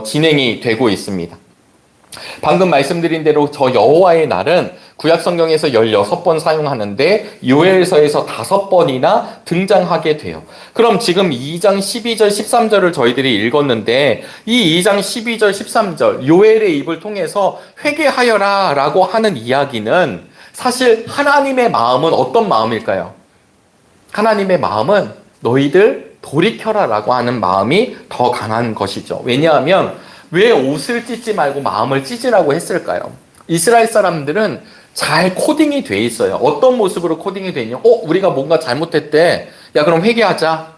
진행이 되고 있습니다. 방금 말씀드린 대로 저 여호와의 날은 구약 성경에서 16번 사용하는데 요엘서에서 5번이나 등장하게 돼요. 그럼 지금 2장 12절 13절을 저희들이 읽었는데 이 2장 12절 13절 요엘의 입을 통해서 회개하여라 라고 하는 이야기는 사실 하나님의 마음은 어떤 마음일까요? 하나님의 마음은 너희들 돌이켜라 라고 하는 마음이 더 강한 것이죠. 왜냐하면 왜 옷을 찢지 말고 마음을 찢으라고 했을까요? 이스라엘 사람들은 잘 코딩이 돼 있어요. 어떤 모습으로 코딩이 돼 있냐? 우리가 뭔가 잘못했대. 야, 그럼 회개하자.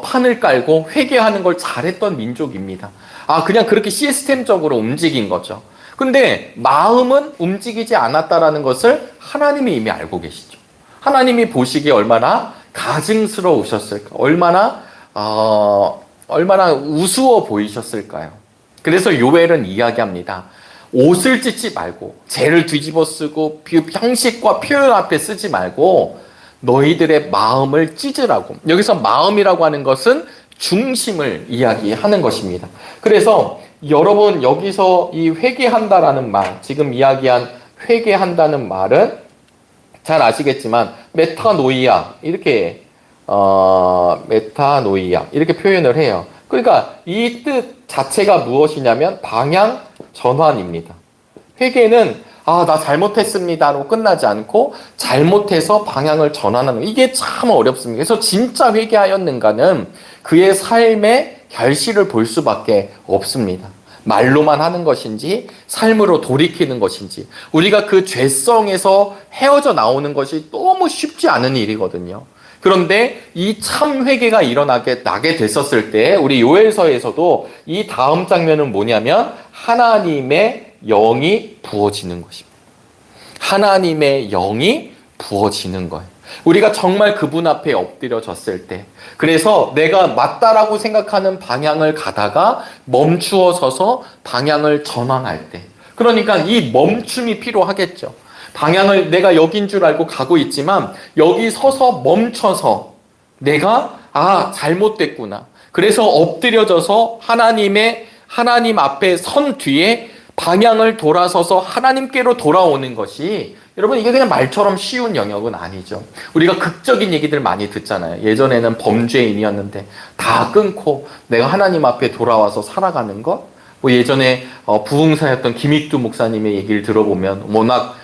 판을 깔고 회개하는 걸 잘했던 민족입니다. 그냥 그렇게 시스템적으로 움직인 거죠. 근데 마음은 움직이지 않았다라는 것을 하나님이 이미 알고 계시죠. 하나님이 보시기에 얼마나 가증스러우셨을까? 얼마나 우스워 보이셨을까요? 그래서 요엘은 이야기합니다. 옷을 찢지 말고 죄를 뒤집어 쓰고 형식과 표현 앞에 쓰지 말고 너희들의 마음을 찢으라고. 여기서 마음이라고 하는 것은 중심을 이야기하는 것입니다. 그래서 여러분 여기서 이 회개한다라는 말, 지금 이야기한 회개한다는 말은 잘 아시겠지만 메타노이아 이렇게 메타노이아 이렇게 표현을 해요. 그러니까 이 뜻 자체가 무엇이냐면 방향 전환입니다. 회개는 아, 나 잘못했습니다로 끝나지 않고 잘못해서 방향을 전환하는 거. 이게 참 어렵습니다. 그래서 진짜 회개하였는가는 그의 삶의 결실을 볼 수밖에 없습니다. 말로만 하는 것인지 삶으로 돌이키는 것인지 우리가 그 죄성에서 헤어져 나오는 것이 너무 쉽지 않은 일이거든요. 그런데 이 참 회개가 나게 됐었을 때 우리 요엘서에서도 이 다음 장면은 뭐냐면 하나님의 영이 부어지는 것입니다. 하나님의 영이 부어지는 거예요. 우리가 정말 그분 앞에 엎드려졌을 때, 그래서 내가 맞다라고 생각하는 방향을 가다가 멈추어 서서 방향을 전환할 때, 그러니까 이 멈춤이 필요하겠죠. 방향을 내가 여긴 줄 알고 가고 있지만 여기 서서 멈춰서 내가 잘못됐구나. 그래서 엎드려져서 하나님 앞에 선 뒤에 방향을 돌아서서 하나님께로 돌아오는 것이, 여러분, 이게 그냥 말처럼 쉬운 영역은 아니죠. 우리가 극적인 얘기들 많이 듣잖아요. 예전에는 범죄인이었는데 다 끊고 내가 하나님 앞에 돌아와서 살아가는 것. 뭐 예전에 부흥사였던 김익두 목사님의 얘기를 들어보면 워낙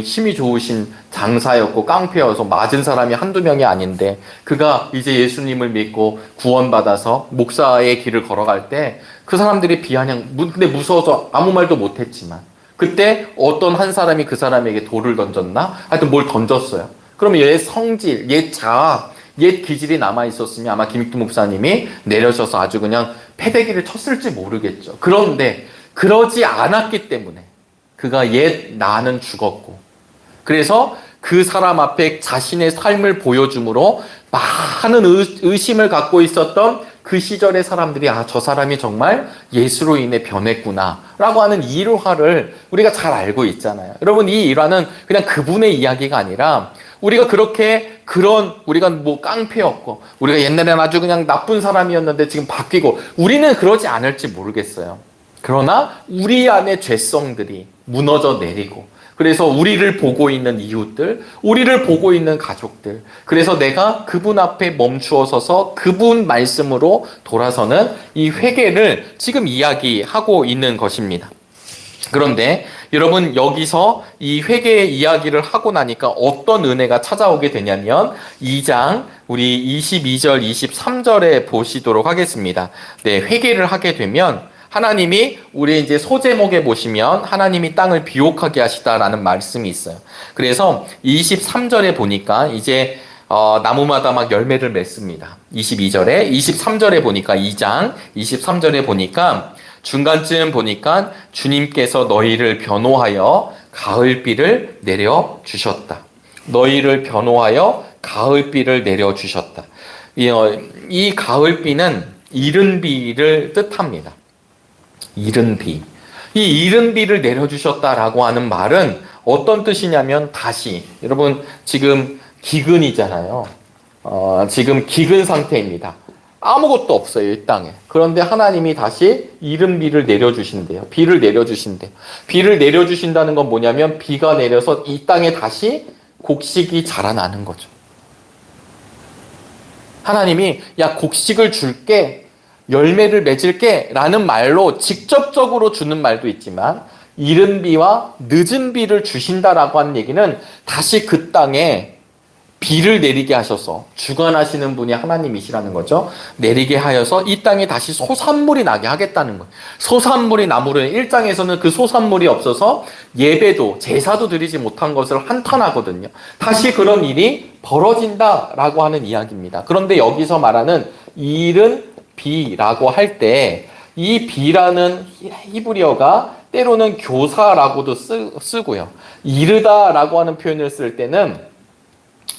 힘이 좋으신 장사였고 깡패여서 맞은 사람이 한두 명이 아닌데, 그가 이제 예수님을 믿고 구원받아서 목사의 길을 걸어갈 때 그 사람들이 근데 무서워서 아무 말도 못했지만 그때 어떤 한 사람이 그 사람에게 돌을 던졌나? 하여튼 뭘 던졌어요. 그러면 옛 성질, 옛 자아, 옛 기질이 남아있었으면 아마 김익두 목사님이 내려져서 아주 그냥 패대기를 쳤을지 모르겠죠. 그런데 그러지 않았기 때문에 그가 옛 나는 죽었고, 그래서 그 사람 앞에 자신의 삶을 보여줌으로 많은 의심을 갖고 있었던 그 시절의 사람들이 저 사람이 정말 예수로 인해 변했구나 라고 하는 일화를 우리가 잘 알고 있잖아요. 여러분, 이 일화는 그냥 그분의 이야기가 아니라 우리가 우리가 뭐 깡패였고 우리가 옛날에는 아주 그냥 나쁜 사람이었는데 지금 바뀌고, 우리는 그러지 않을지 모르겠어요. 그러나 우리 안의 죄성들이 무너져 내리고, 그래서 우리를 보고 있는 이웃들, 우리를 보고 있는 가족들, 그래서 내가 그분 앞에 멈추어 서서 그분 말씀으로 돌아서는 이 회개를 지금 이야기하고 있는 것입니다. 그런데 여러분, 여기서 이 회개의 이야기를 하고 나니까 어떤 은혜가 찾아오게 되냐면 2장 우리 22절 23절에 보시도록 하겠습니다. 네, 회개를 하게 되면 하나님이, 우리 이제 소제목에 보시면 하나님이 땅을 비옥하게 하시다라는 말씀이 있어요. 그래서 23절에 보니까 이제 나무마다 막 열매를 맺습니다. 22절에, 23절에 보니까 2장 23절에 보니까 중간쯤 보니까 주님께서 너희를 변호하여 가을비를 내려주셨다. 너희를 변호하여 가을비를 내려주셨다. 이 가을비는 이른 비를 뜻합니다. 이른 비. 이 이른 비를 내려주셨다라고 하는 말은 어떤 뜻이냐면, 다시, 여러분 지금 기근이잖아요. 지금 기근 상태입니다. 아무것도 없어요, 이 땅에. 그런데 하나님이 다시 이른 비를 내려주신대요. 비를 내려주신대요. 비를 내려주신다는 건 뭐냐면, 비가 내려서 이 땅에 다시 곡식이 자라나는 거죠. 하나님이 곡식을 줄게, 열매를 맺을게 라는 말로 직접적으로 주는 말도 있지만, 이른 비와 늦은 비를 주신다라고 하는 얘기는 다시 그 땅에 비를 내리게 하셔서, 주관하시는 분이 하나님이시라는 거죠. 내리게 하여서 이 땅에 다시 소산물이 나게 하겠다는 거예요. 소산물이 나무를, 1장에서는 그 소산물이 없어서 예배도 제사도 드리지 못한 것을 한탄하거든요. 다시 그런 일이 벌어진다라고 하는 이야기입니다. 그런데 여기서 말하는 이른 비라고 할 때, 이 비라는 히브리어가 때로는 교사라고도 쓰고요. 이르다라고 하는 표현을 쓸 때는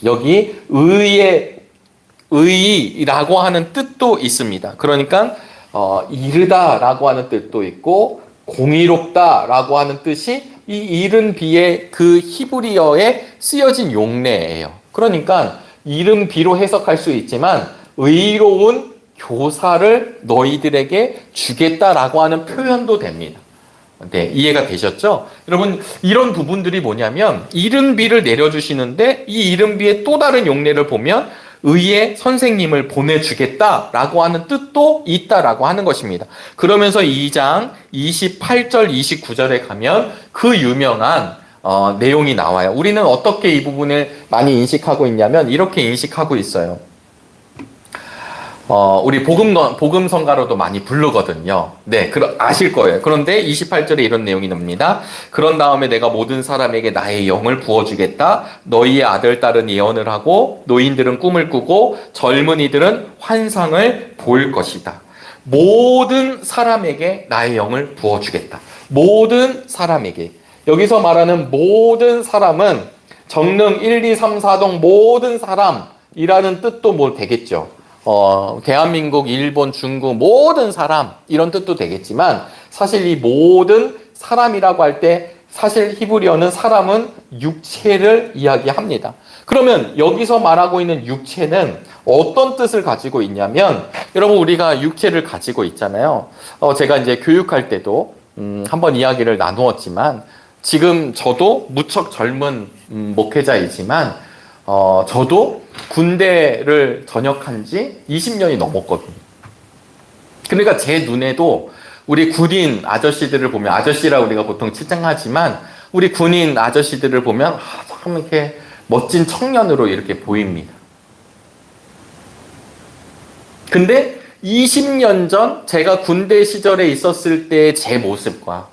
여기 의의라고 하는 뜻도 있습니다. 그러니까 이르다라고 하는 뜻도 있고 공의롭다라고 하는 뜻이 이 이른 비의 그 히브리어에 쓰여진 용례예요. 그러니까 이른 비로 해석할 수 있지만 의로운 교사를 너희들에게 주겠다라고 하는 표현도 됩니다. 네, 이해가 되셨죠? 여러분, 이런 부분들이 뭐냐면, 이른 비를 내려주시는데 이 이른 비의 또 다른 용례를 보면 의의 선생님을 보내주겠다라고 하는 뜻도 있다라고 하는 것입니다. 그러면서 2장 28절 29절에 가면 그 유명한 내용이 나와요. 우리는 어떻게 이 부분을 많이 인식하고 있냐면 이렇게 인식하고 있어요. 우리 복음성가로도 많이 부르거든요. 네, 아실 거예요. 그런데 28절에 이런 내용이 나옵니다. 그런 다음에 내가 모든 사람에게 나의 영을 부어주겠다. 너희의 아들, 딸은 예언을 하고, 노인들은 꿈을 꾸고, 젊은이들은 환상을 볼 것이다. 모든 사람에게 나의 영을 부어주겠다. 모든 사람에게. 여기서 말하는 모든 사람은 정릉 1, 2, 3, 4동 모든 사람이라는 뜻도 뭐 되겠죠. 대한민국, 일본, 중국 모든 사람 이런 뜻도 되겠지만 사실 이 모든 사람이라고 할 때 사실 히브리어는 사람은 육체를 이야기합니다. 그러면 여기서 말하고 있는 육체는 어떤 뜻을 가지고 있냐면 여러분 우리가 육체를 가지고 있잖아요. 제가 이제 교육할 때도 한번 이야기를 나누었지만 지금 저도 무척 젊은 목회자이지만 저도 군대를 전역한 지 20년이 넘었거든요. 그러니까 제 눈에도 우리 군인 아저씨들을 보면, 아저씨라고 우리가 보통 칭찬하지만 우리 군인 아저씨들을 보면 참 이렇게 멋진 청년으로 이렇게 보입니다. 근데 20년 전 제가 군대 시절에 있었을 때의 제 모습과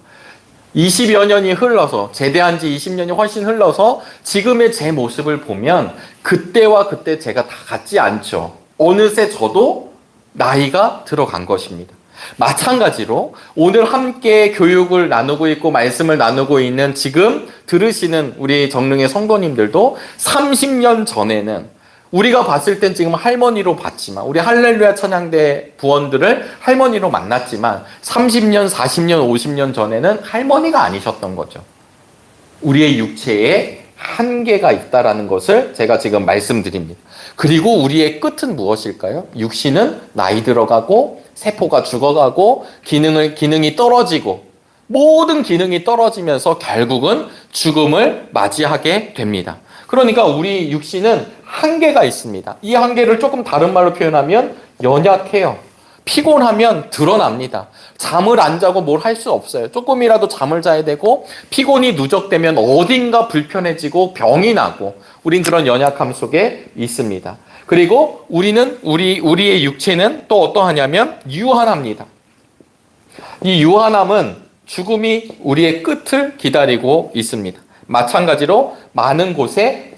20여 년이 흘러서 제대한 지 20년이 훨씬 흘러서 지금의 제 모습을 보면 그때와 그때 제가 다 같지 않죠. 어느새 저도 나이가 들어간 것입니다. 마찬가지로 오늘 함께 교육을 나누고 있고 말씀을 나누고 있는 지금 들으시는 우리 정릉의 성도님들도 30년 전에는 우리가 봤을 땐 지금 할머니로 봤지만 우리 할렐루야 찬양대 부원들을 할머니로 만났지만 30년, 40년, 50년 전에는 할머니가 아니셨던 거죠. 우리의 육체에 한계가 있다라는 것을 제가 지금 말씀드립니다. 그리고 우리의 끝은 무엇일까요? 육신은 나이 들어가고 세포가 죽어가고 기능이 떨어지고 모든 기능이 떨어지면서 결국은 죽음을 맞이하게 됩니다. 그러니까 우리 육신은 한계가 있습니다. 이 한계를 조금 다른 말로 표현하면 연약해요. 피곤하면 드러납니다. 잠을 안 자고 뭘 할 수 없어요. 조금이라도 잠을 자야 되고 피곤이 누적되면 어딘가 불편해지고 병이 나고 우린 그런 연약함 속에 있습니다. 그리고 우리의 육체는 또 어떠하냐면 유한합니다. 이 유한함은 죽음이 우리의 끝을 기다리고 있습니다. 마찬가지로 많은 곳에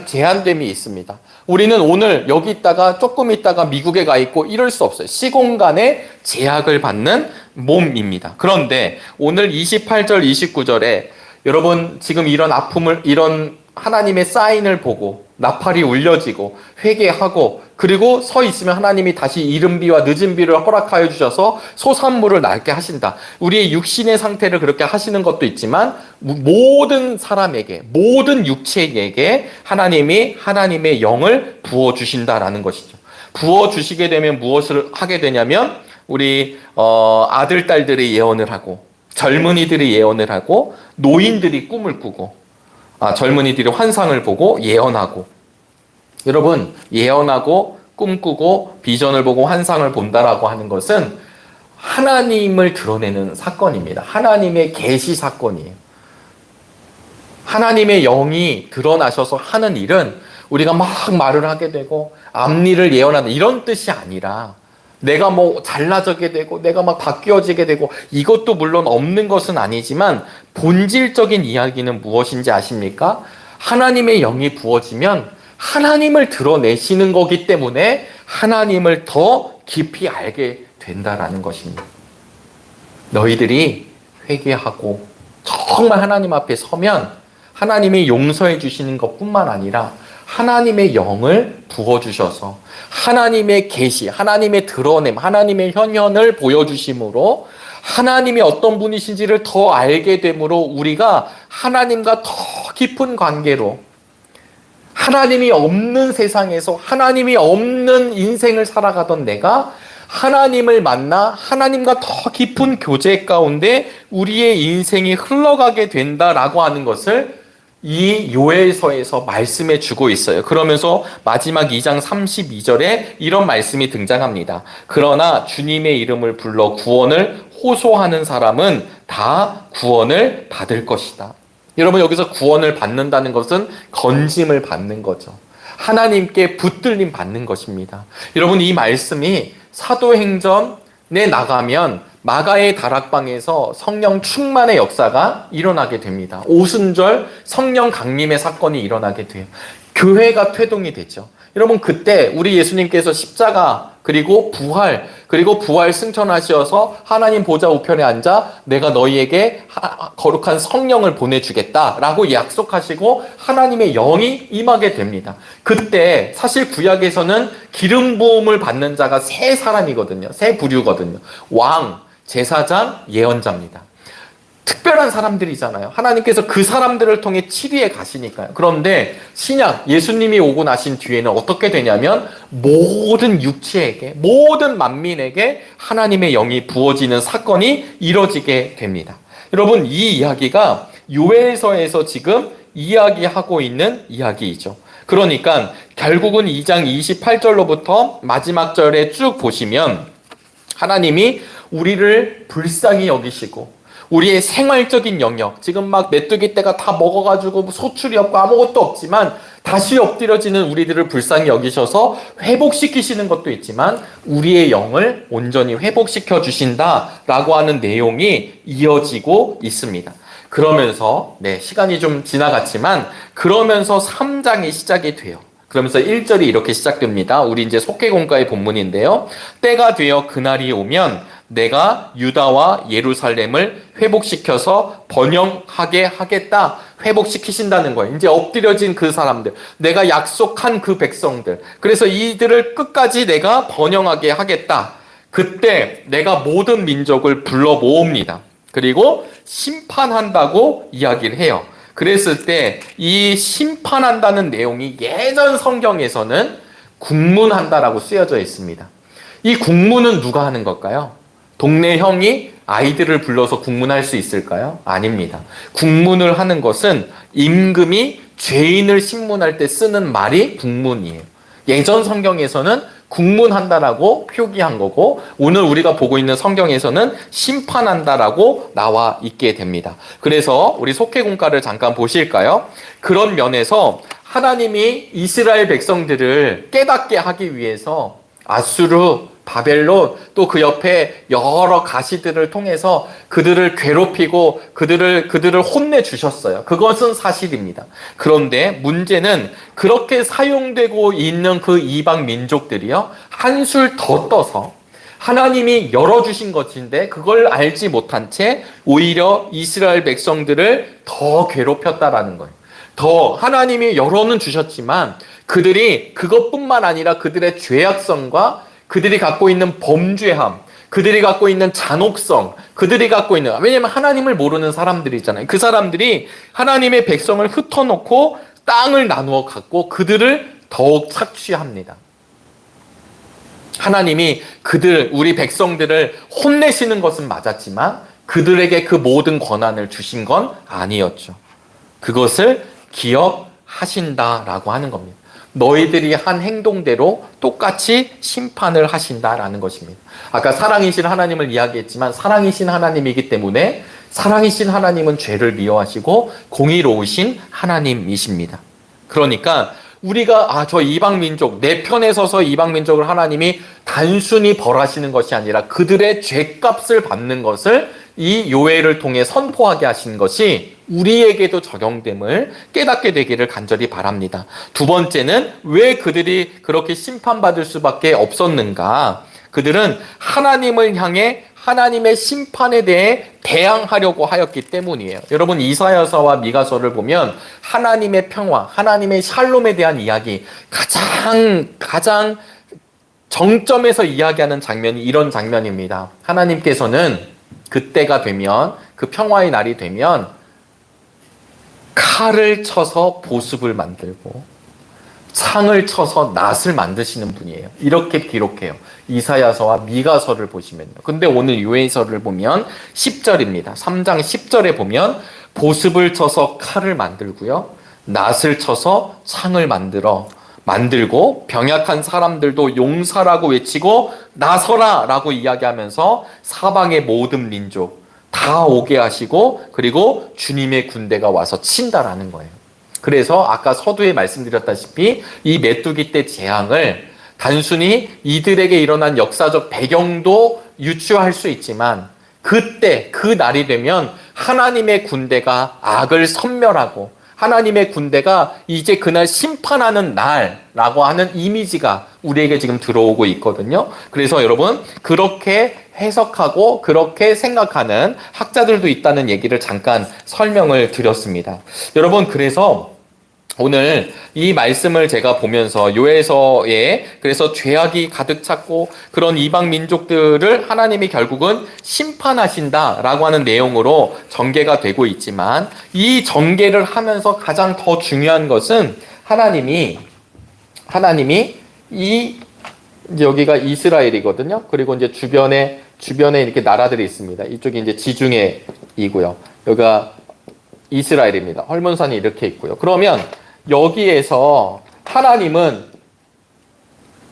제한됨이 있습니다. 우리는 오늘 여기 있다가 조금 있다가 미국에 가 있고 이럴 수 없어요. 시공간의 제약을 받는 몸입니다. 그런데 오늘 28절, 29절에 여러분 지금 이런 아픔을, 이런 하나님의 사인을 보고 나팔이 울려지고 회개하고 그리고 서 있으면 하나님이 다시 이른 비와 늦은 비를 허락하여 주셔서 소산물을 낳게 하신다. 우리의 육신의 상태를 그렇게 하시는 것도 있지만 모든 사람에게, 모든 육체에게 하나님이 하나님의 영을 부어주신다라는 것이죠. 부어주시게 되면 무엇을 하게 되냐면 우리 아들, 딸들이 예언을 하고 젊은이들이 예언을 하고 노인들이 꿈을 꾸고 젊은이들이 환상을 보고 예언하고 여러분 예언하고 꿈꾸고 비전을 보고 환상을 본다라고 하는 것은 하나님을 드러내는 사건입니다. 하나님의 계시 사건이에요. 하나님의 영이 드러나셔서 하는 일은 우리가 막 말을 하게 되고 앞일을 예언하는 이런 뜻이 아니라 내가 뭐 잘나지게 되고 내가 막 바뀌어지게 되고 이것도 물론 없는 것은 아니지만 본질적인 이야기는 무엇인지 아십니까? 하나님의 영이 부어지면 하나님을 드러내시는 거기 때문에 하나님을 더 깊이 알게 된다라는 것입니다. 너희들이 회개하고 정말 하나님 앞에 서면 하나님이 용서해 주시는 것뿐만 아니라 하나님의 영을 부어주셔서 하나님의 계시, 하나님의 드러냄, 하나님의 현현을 보여주심으로 하나님이 어떤 분이신지를 더 알게 되므로 우리가 하나님과 더 깊은 관계로 하나님이 없는 세상에서 하나님이 없는 인생을 살아가던 내가 하나님을 만나 하나님과 더 깊은 교제 가운데 우리의 인생이 흘러가게 된다라고 하는 것을 이 요엘서에서 말씀해 주고 있어요. 그러면서 마지막 2장 32절에 이런 말씀이 등장합니다. 그러나 주님의 이름을 불러 구원을 호소하는 사람은 다 구원을 받을 것이다. 여러분, 여기서 구원을 받는다는 것은 건짐을 받는 거죠. 하나님께 붙들림 받는 것입니다. 여러분, 이 말씀이 사도행전에 나가면 마가의 다락방에서 성령 충만의 역사가 일어나게 됩니다. 오순절 성령 강림의 사건이 일어나게 돼요. 교회가 퇴동이 되죠. 여러분, 그때 우리 예수님께서 십자가 그리고 부활 승천하셔서 하나님 보좌 우편에 앉아 내가 너희에게 거룩한 성령을 보내주겠다라고 약속하시고 하나님의 영이 임하게 됩니다. 그때 사실 구약에서는 기름 부음을 받는 자가 세 사람이거든요. 세 부류거든요. 왕, 제사장, 예언자입니다. 특별한 사람들이잖아요. 하나님께서 그 사람들을 통해 치리에 가시니까요. 그런데 신약 예수님이 오고 나신 뒤에는 어떻게 되냐면 모든 육체에게, 모든 만민에게 하나님의 영이 부어지는 사건이 이뤄지게 됩니다. 여러분, 이 이야기가 요엘서에서 지금 이야기하고 있는 이야기이죠. 그러니까 결국은 2장 28절로부터 마지막 절에 쭉 보시면 하나님이 우리를 불쌍히 여기시고 우리의 생활적인 영역, 지금 막 메뚜기 떼가 다 먹어가지고 소출이 없고 아무것도 없지만 다시 엎드려지는 우리들을 불쌍히 여기셔서 회복시키시는 것도 있지만 우리의 영을 온전히 회복시켜 주신다라고 하는 내용이 이어지고 있습니다. 그러면서 시간이 좀 지나갔지만 그러면서 3장이 시작이 돼요. 그러면서 1절이 이렇게 시작됩니다. 우리 이제 속회공과의 본문인데요. 때가 되어 그날이 오면 내가 유다와 예루살렘을 회복시켜서 번영하게 하겠다. 회복시키신다는 거예요. 이제 엎드려진 그 사람들, 내가 약속한 그 백성들, 그래서 이들을 끝까지 내가 번영하게 하겠다. 그때 내가 모든 민족을 불러 모읍니다. 그리고 심판한다고 이야기를 해요. 그랬을 때 이 심판한다는 내용이 예전 성경에서는 국문한다라고 쓰여져 있습니다. 이 국문은 누가 하는 걸까요? 동네 형이 아이들을 불러서 국문할 수 있을까요? 아닙니다. 국문을 하는 것은 임금이 죄인을 신문할 때 쓰는 말이 국문이에요. 예전 성경에서는 국문한다라고 표기한 거고 오늘 우리가 보고 있는 성경에서는 심판한다라고 나와 있게 됩니다. 그래서 우리 속회공과를 잠깐 보실까요? 그런 면에서 하나님이 이스라엘 백성들을 깨닫게 하기 위해서 아수르, 바벨론 또 그 옆에 여러 가시들을 통해서 그들을 괴롭히고 그들을 혼내주셨어요. 그것은 사실입니다. 그런데 문제는 그렇게 사용되고 있는 그 이방 민족들이요, 한술 더 떠서 하나님이 열어주신 것인데 그걸 알지 못한 채 오히려 이스라엘 백성들을 더 괴롭혔다라는 거예요. 더 하나님이 열어는 주셨지만 그들이 그것뿐만 아니라 그들의 죄악성과 그들이 갖고 있는 범죄함, 그들이 갖고 있는 잔혹성, 그들이 갖고 있는, 왜냐면 하나님을 모르는 사람들이잖아요. 그 사람들이 하나님의 백성을 흩어놓고 땅을 나누어 갖고 그들을 더욱 착취합니다. 하나님이 우리 백성들을 혼내시는 것은 맞았지만 그들에게 그 모든 권한을 주신 건 아니었죠. 그것을 기억하신다라고 하는 겁니다. 너희들이 한 행동대로 똑같이 심판을 하신다라는 것입니다. 아까 사랑이신 하나님을 이야기했지만 사랑이신 하나님이기 때문에 사랑이신 하나님은 죄를 미워하시고 공의로우신 하나님이십니다. 그러니까 우리가 저 이방 민족, 내 편에 서서 이방 민족을 하나님이 단순히 벌하시는 것이 아니라 그들의 죄값을 받는 것을 이 요엘을 통해 선포하게 하신 것이 우리에게도 적용됨을 깨닫게 되기를 간절히 바랍니다. 두 번째는 왜 그들이 그렇게 심판받을 수밖에 없었는가? 그들은 하나님을 향해 하나님의 심판에 대해 대항하려고 하였기 때문이에요. 여러분, 이사야서와 미가서를 보면 하나님의 평화, 하나님의 샬롬에 대한 이야기, 가장 정점에서 이야기하는 장면이 이런 장면입니다. 하나님께서는 그때가 되면, 그 평화의 날이 되면 칼을 쳐서 보습을 만들고 창을 쳐서 낫을 만드시는 분이에요. 이렇게 기록해요. 이사야서와 미가서를 보시면요. 근데 오늘 요엘서를 보면 10절입니다. 3장 10절에 보면 보습을 쳐서 칼을 만들고요, 낫을 쳐서 창을 만들고 병약한 사람들도 용사라고 외치고 나서라 라고 이야기하면서 사방의 모든 민족 다 오게 하시고 그리고 주님의 군대가 와서 친다라는 거예요. 그래서 아까 서두에 말씀드렸다시피 이 메뚜기 떼 재앙을 단순히 이들에게 일어난 역사적 배경도 유추할 수 있지만 그때 그 날이 되면 하나님의 군대가 악을 섬멸하고 하나님의 군대가 이제 그날 심판하는 날라고 하는 이미지가 우리에게 지금 들어오고 있거든요. 그래서 여러분 그렇게 해석하고 그렇게 생각하는 학자들도 있다는 얘기를 잠깐 설명을 드렸습니다. 여러분 그래서 오늘 이 말씀을 제가 보면서 요엘서에 그래서 죄악이 가득 찼고 그런 이방 민족들을 하나님이 결국은 심판하신다라고 하는 내용으로 전개가 되고 있지만 이 전개를 하면서 가장 더 중요한 것은 하나님이 이 여기가 이스라엘이거든요. 그리고 이제 주변에 이렇게 나라들이 있습니다. 이쪽이 이제 지중해이고요. 여기가 이스라엘입니다. 헐몬산이 이렇게 있고요. 그러면 여기에서 하나님은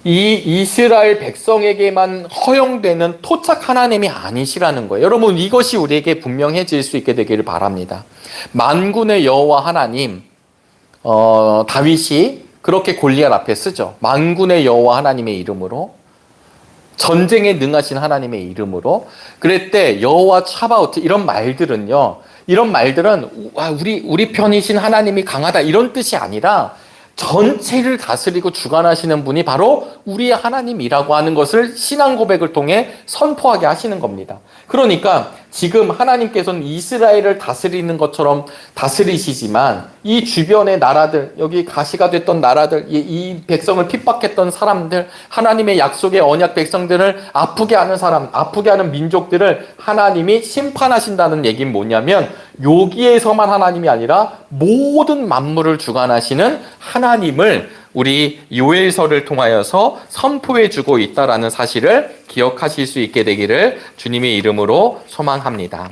이 이스라엘 백성에게만 허용되는 토착 하나님이 아니시라는 거예요. 여러분 이것이 우리에게 분명해질 수 있게 되기를 바랍니다. 만군의 여호와 하나님, 다윗이 그렇게 골리앗 앞에 쓰죠. 만군의 여호와 하나님의 이름으로, 전쟁에 능하신 하나님의 이름으로. 그럴 때 여호와 차바오트 이런 말들은 우리 편이신 하나님이 강하다 이런 뜻이 아니라 전체를 다스리고 주관하시는 분이 바로 우리의 하나님이라고 하는 것을 신앙 고백을 통해 선포하게 하시는 겁니다. 그러니까 지금 하나님께서는 이스라엘을 다스리는 것처럼 다스리시지만 이 주변의 나라들, 여기 가시가 됐던 나라들, 이 백성을 핍박했던 사람들, 하나님의 약속의 언약 백성들을 아프게 하는 사람, 아프게 하는 민족들을 하나님이 심판하신다는 얘기는 뭐냐면 여기에서만 하나님이 아니라 모든 만물을 주관하시는 하나님을 우리 요엘서를 통하여서 선포해 주고 있다라는 사실을 기억하실 수 있게 되기를 주님의 이름으로 소망합니다.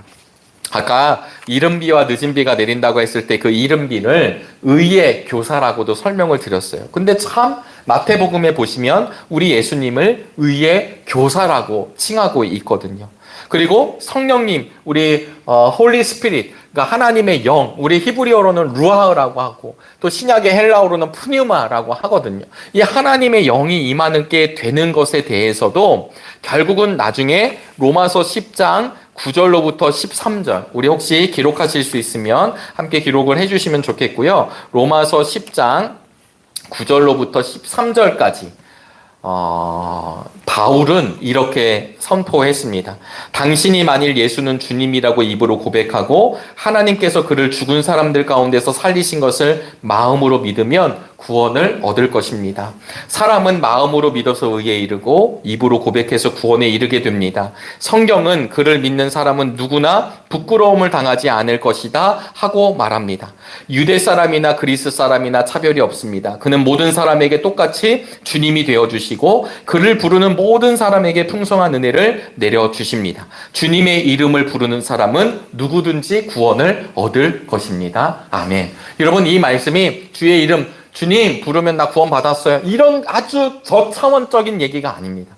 아까 이른비와 늦은비가 내린다고 했을 때 그 이른비를 의의 교사라고도 설명을 드렸어요. 근데 참 마태복음에 보시면 우리 예수님을 의의 교사라고 칭하고 있거든요. 그리고 성령님, 우리 홀리 스피릿, 그러니까 하나님의 영, 우리 히브리어로는 루아흐라고 하고 또 신약의 헬라어로는 푸뉴마라고 하거든요. 이 하나님의 영이 임하게 되는 것에 대해서도 결국은 나중에 로마서 10장 9절로부터 13절, 우리 혹시 기록하실 수 있으면 함께 기록을 해주시면 좋겠고요. 로마서 10장 9절로부터 13절까지 바울은 이렇게 선포했습니다. 당신이 만일 예수는 주님이라고 입으로 고백하고 하나님께서 그를 죽은 사람들 가운데서 살리신 것을 마음으로 믿으면 구원을 얻을 것입니다. 사람은 마음으로 믿어서 의에 이르고 입으로 고백해서 구원에 이르게 됩니다. 성경은 그를 믿는 사람은 누구나 부끄러움을 당하지 않을 것이다 하고 말합니다. 유대 사람이나 그리스 사람이나 차별이 없습니다. 그는 모든 사람에게 똑같이 주님이 되어주시고 그를 부르는 모든 사람에게 풍성한 은혜를 내려주십니다. 주님의 이름을 부르는 사람은 누구든지 구원을 얻을 것입니다. 아멘. 여러분 이 말씀이 주의 이름 주님 부르면 나 구원 받았어요. 이런 아주 저차원적인 얘기가 아닙니다.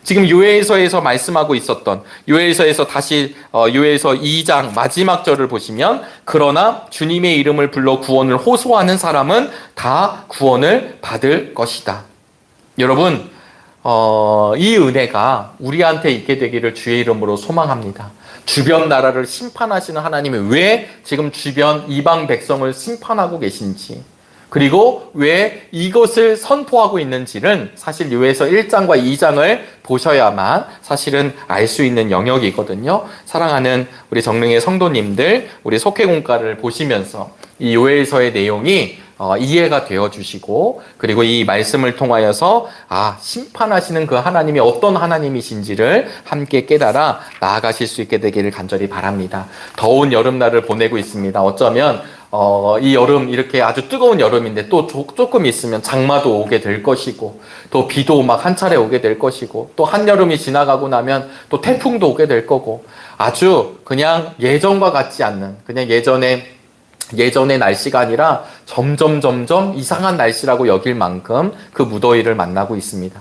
지금 요엘서에서 말씀하고 있었던 요엘서에서 다시 요엘서 2장 마지막 절을 보시면 그러나 주님의 이름을 불러 구원을 호소하는 사람은 다 구원을 받을 것이다. 여러분 이 은혜가 우리한테 있게 되기를 주의 이름으로 소망합니다. 주변 나라를 심판하시는 하나님이 왜 지금 주변 이방 백성을 심판하고 계신지 그리고 왜 이것을 선포하고 있는지는 사실 요엘서 1장과 2장을 보셔야만 사실은 알 수 있는 영역이거든요. 사랑하는 우리 정릉의 성도님들, 우리 속회공과를 보시면서 이 요엘서의 내용이 이해가 되어 주시고 그리고 이 말씀을 통하여서 심판하시는 그 하나님이 어떤 하나님이신지를 함께 깨달아 나아가실 수 있게 되기를 간절히 바랍니다. 더운 여름날을 보내고 있습니다. 어쩌면 이 여름 이렇게 아주 뜨거운 여름인데 또 조금 있으면 장마도 오게 될 것이고 또 비도 막 한 차례 오게 될 것이고 또 한여름이 지나가고 나면 또 태풍도 오게 될 거고 아주 그냥 예전과 같지 않는 그냥 예전의 날씨가 아니라 점점 이상한 날씨라고 여길 만큼 그 무더위를 만나고 있습니다.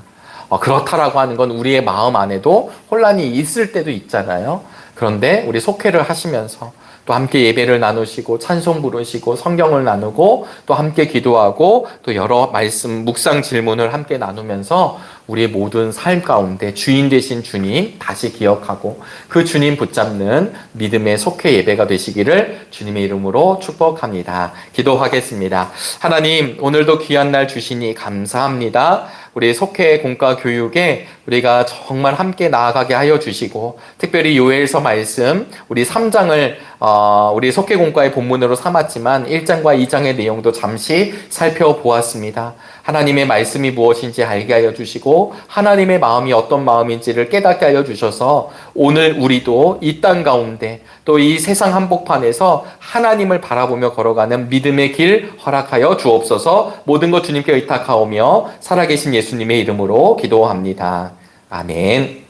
그렇다라고 하는 건 우리의 마음 안에도 혼란이 있을 때도 있잖아요. 그런데 우리 속회를 하시면서 또 함께 예배를 나누시고 찬송 부르시고 성경을 나누고 또 함께 기도하고 또 여러 말씀 묵상 질문을 함께 나누면서 우리의 모든 삶 가운데 주인 되신 주님 다시 기억하고 그 주님 붙잡는 믿음의 속회 예배가 되시기를 주님의 이름으로 축복합니다. 기도하겠습니다. 하나님, 오늘도 귀한 날 주시니 감사합니다. 우리 속회 공과 교육에 우리가 정말 함께 나아가게 하여 주시고, 특별히 요엘서 말씀 우리 3장을 우리 속회 공과의 본문으로 삼았지만 1장과 2장의 내용도 잠시 살펴보았습니다. 하나님의 말씀이 무엇인지 알게 하여 주시고 하나님의 마음이 어떤 마음인지를 깨닫게 하여 주셔서 오늘 우리도 이 땅 가운데 또 이 세상 한복판에서 하나님을 바라보며 걸어가는 믿음의 길 허락하여 주옵소서. 모든 것 주님께 의탁하오며 살아계신 예수님의 이름으로 기도합니다. 아멘.